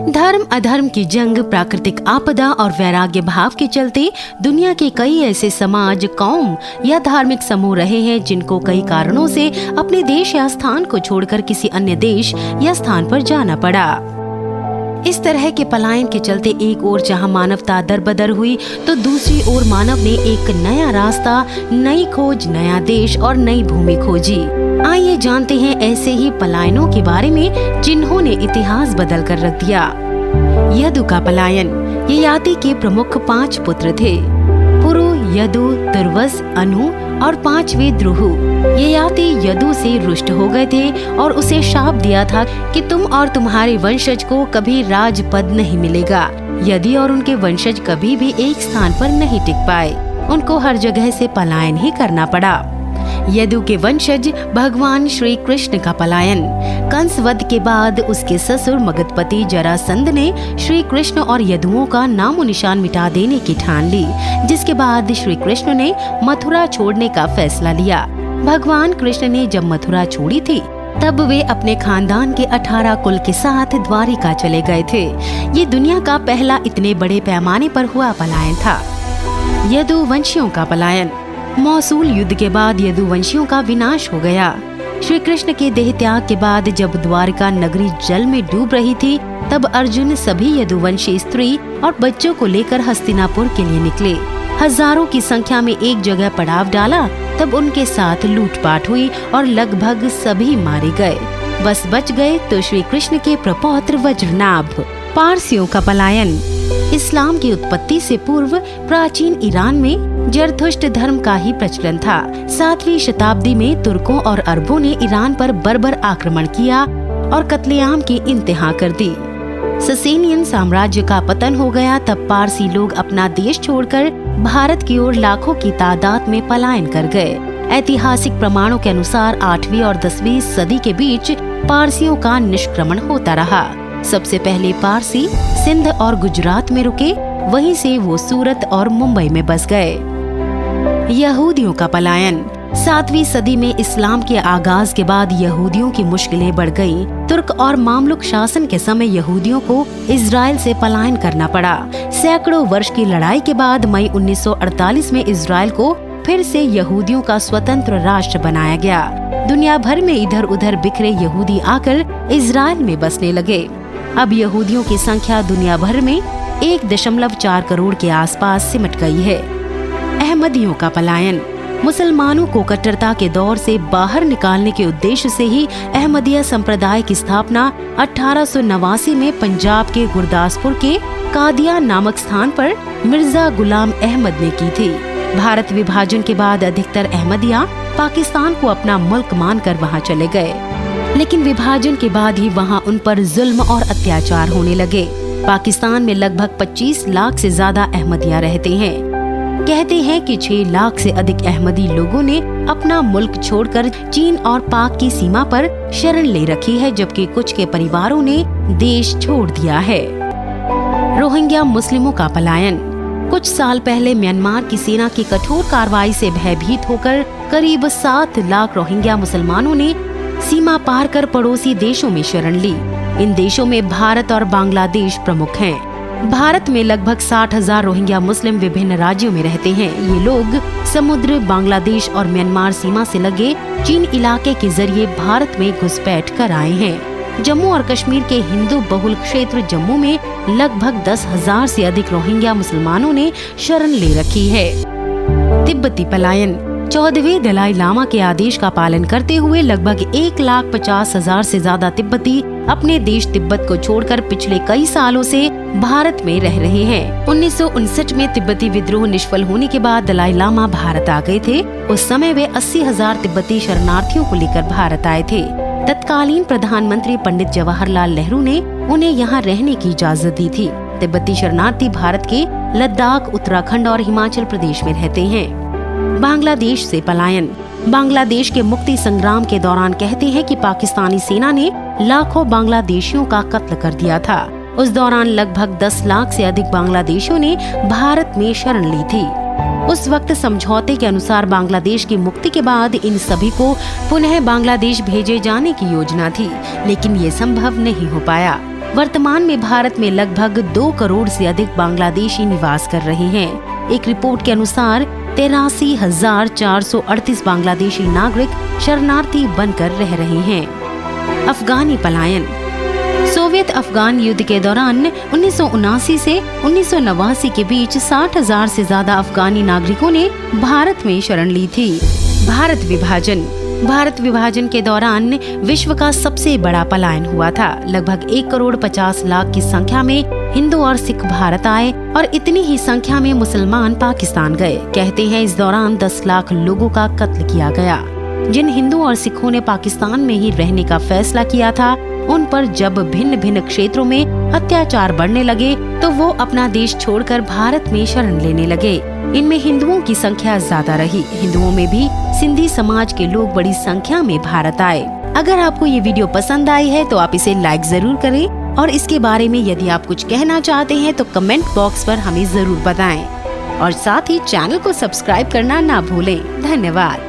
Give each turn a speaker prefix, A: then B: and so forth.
A: धर्म अधर्म की जंग, प्राकृतिक आपदा और वैराग्य भाव के चलते दुनिया के कई ऐसे समाज, कौम या धार्मिक समूह रहे हैं जिनको कई कारणों से अपने देश या स्थान को छोड़कर किसी अन्य देश या स्थान पर जाना पड़ा। इस तरह के पलायन के चलते एक ओर जहां मानवता दरबदर हुई, तो दूसरी ओर मानव ने एक नया रास्ता, नई खोज, नया देश और नई भूमि खोजी। आइए जानते हैं ऐसे ही पलायनों के बारे में जिन्होंने इतिहास बदल कर रख दिया। यदु का पलायन। ययाति के प्रमुख 5 पुत्र थे, पुरु, यदु, तुर्वस, अनु और 5वें द्रुहु। ययाति यदु से रुष्ट हो गए थे और उसे शाप दिया था कि तुम और तुम्हारे वंशज को कभी राजपद नहीं मिलेगा। यदि और उनके वंशज कभी भी एक स्थान पर नहीं टिक पाए, उनको हर जगह से पलायन ही करना पड़ा। यदु के वंशज भगवान श्री कृष्ण का पलायन। कंस वध के बाद उसके ससुर मगधपति जरासंध ने श्री कृष्ण और यदुओं का नामो निशान मिटा देने की ठान ली, जिसके बाद श्री कृष्ण ने मथुरा छोड़ने का फैसला लिया। भगवान कृष्ण ने जब मथुरा छोड़ी थी, तब वे अपने खानदान के 18 कुल के साथ द्वारिका चले गए थे। ये दुनिया का पहला इतने बड़े पैमाने पर हुआ पलायन था। यदुवंशियों का पलायन। मौसूल युद्ध के बाद यदुवंशियों का विनाश हो गया। श्री कृष्ण के देह त्याग के बाद जब द्वारिका नगरी जल में डूब रही थी, तब अर्जुन सभी यदुवंशी स्त्री और बच्चों को लेकर हस्तिनापुर के लिए निकले। हजारों की संख्या में एक जगह पड़ाव डाला, तब उनके साथ लूटपाट हुई और लगभग सभी मारे गए। बस बच गए तो श्री कृष्ण के प्रपौत्र वज्रनाभ। पारसियों का पलायन। इस्लाम की उत्पत्ति से पूर्व प्राचीन ईरान में जरथुष्ट धर्म का ही प्रचलन था। 7वीं शताब्दी में तुर्कों और अरबों ने ईरान पर बर्बर आक्रमण किया और कत्लेआम की इंतहा कर दी। ससेनियन साम्राज्य का पतन हो गया, तब पारसी लोग अपना देश छोड़कर भारत की ओर लाखों की तादाद में पलायन कर गए। ऐतिहासिक प्रमाणों के अनुसार 8वीं और 10वीं सदी के बीच पारसियों का निष्क्रमण होता रहा। सबसे पहले पारसी सिंध और गुजरात में रुके, वहीं से वो सूरत और मुंबई में बस गए। यहूदियों का पलायन। 7वीं सदी में इस्लाम के आगाज के बाद यहूदियों की मुश्किलें बढ़ गईं। तुर्क और मामलुक शासन के समय यहूदियों को इजराइल से पलायन करना पड़ा। सैकड़ों वर्ष की लड़ाई के बाद मई 1948 में इजराइल को फिर से यहूदियों का स्वतंत्र राष्ट्र बनाया गया। दुनिया भर में इधर उधर बिखरे यहूदी आकर इजराइल में बसने लगे। अब यहूदियों की संख्या दुनिया भर में 1.4 करोड़ के आसपास सिमट गई है। अहमदियों का पलायन। मुसलमानों को कट्टरता के दौर से बाहर निकालने के उद्देश्य से ही अहमदिया संप्रदाय की स्थापना 1889 में पंजाब के गुरदासपुर के कादिया नामक स्थान पर मिर्जा गुलाम अहमद ने की थी। भारत विभाजन के बाद अधिकतर अहमदिया पाकिस्तान को अपना मुल्क मानकर वहां चले गए, लेकिन विभाजन के बाद ही वहां उन पर जुल्म और अत्याचार होने लगे। पाकिस्तान में लगभग 25 लाख से ज्यादा अहमदिया रहते हैं। कहते हैं कि 6 लाख से अधिक अहमदी लोगों ने अपना मुल्क छोड़कर चीन और पाक की सीमा पर शरण ले रखी है, जबकि कुछ के परिवारों ने देश छोड़ दिया है। रोहिंग्या मुस्लिमों का पलायन। कुछ साल पहले म्यांमार की सेना की कठोर कार्रवाई से भयभीत होकर करीब 7 लाख रोहिंग्या मुसलमानों ने सीमा पार कर पड़ोसी देशों में शरण ली। इन देशों में भारत और बांग्लादेश प्रमुख हैं। भारत में लगभग 60,000 रोहिंग्या मुस्लिम विभिन्न राज्यों में रहते हैं। ये लोग समुद्र, बांग्लादेश और म्यांमार सीमा से लगे चीन इलाके के जरिए भारत में घुसपैठ कर आए हैं। जम्मू और कश्मीर के हिंदू बहुल क्षेत्र जम्मू में लगभग 10,000 से अधिक रोहिंग्या मुसलमानों ने शरण ले रखी है। तिब्बती पलायन। 14वें दलाई लामा के आदेश का पालन करते हुए लगभग 1,50,000 से ज्यादा तिब्बती अपने देश तिब्बत को छोड़कर पिछले कई सालों से भारत में रह रहे हैं। 1959 में तिब्बती विद्रोह निष्फल होने के बाद दलाई लामा भारत आ गए थे। उस समय वे 80,000 तिब्बती शरणार्थियों को लेकर भारत आए थे। तत्कालीन प्रधानमंत्री पंडित जवाहरलाल नेहरू ने उन्हें यहाँ रहने की इजाजत दी थी। तिब्बती शरणार्थी भारत के लद्दाख, उत्तराखंड और हिमाचल प्रदेश में रहते हैं। बांग्लादेश से पलायन। बांग्लादेश के मुक्ति संग्राम के दौरान कहते हैं कि पाकिस्तानी सेना ने लाखों बांग्लादेशियों का कत्ल कर दिया था। उस दौरान लगभग 10 लाख से अधिक बांग्लादेशियों ने भारत में शरण ली थी। उस वक्त समझौते के अनुसार बांग्लादेश की मुक्ति के बाद इन सभी को पुनः बांग्लादेश भेजे जाने की योजना थी, लेकिन ये संभव नहीं हो पाया। वर्तमान में भारत में लगभग 2 करोड़ से अधिक बांग्लादेशी निवास कर रहे हैं। एक रिपोर्ट के अनुसार 83,438 बांग्लादेशी नागरिक शरणार्थी बनकर रह रहे हैं। अफगानी पलायन। सोवियत अफगान युद्ध के दौरान 1979 से 1989 के बीच 60,000 से ज्यादा अफगानी नागरिकों ने भारत में शरण ली थी। भारत विभाजन के दौरान विश्व का सबसे बड़ा पलायन हुआ था। लगभग 1,50,00,000 की संख्या में हिंदू और सिख भारत आए और इतनी ही संख्या में मुसलमान पाकिस्तान गए। कहते हैं इस दौरान 10 लाख लोगों का कत्ल किया गया। जिन हिंदू और सिखों ने पाकिस्तान में ही रहने का फैसला किया था, उन पर जब भिन्न भिन्न क्षेत्रों में अत्याचार बढ़ने लगे तो वो अपना देश छोड़कर भारत में शरण लेने लगे। इनमें हिंदुओं की संख्या ज्यादा रही। हिंदुओं में भी सिंधी समाज के लोग बड़ी संख्या में भारत आए। अगर आपको ये वीडियो पसंद आई है तो आप इसे लाइक जरूर करें और इसके बारे में यदि आप कुछ कहना चाहते हैं तो कमेंट बॉक्स पर हमें जरूर बताएं और साथ ही चैनल को सब्सक्राइब करना ना भूलें। धन्यवाद।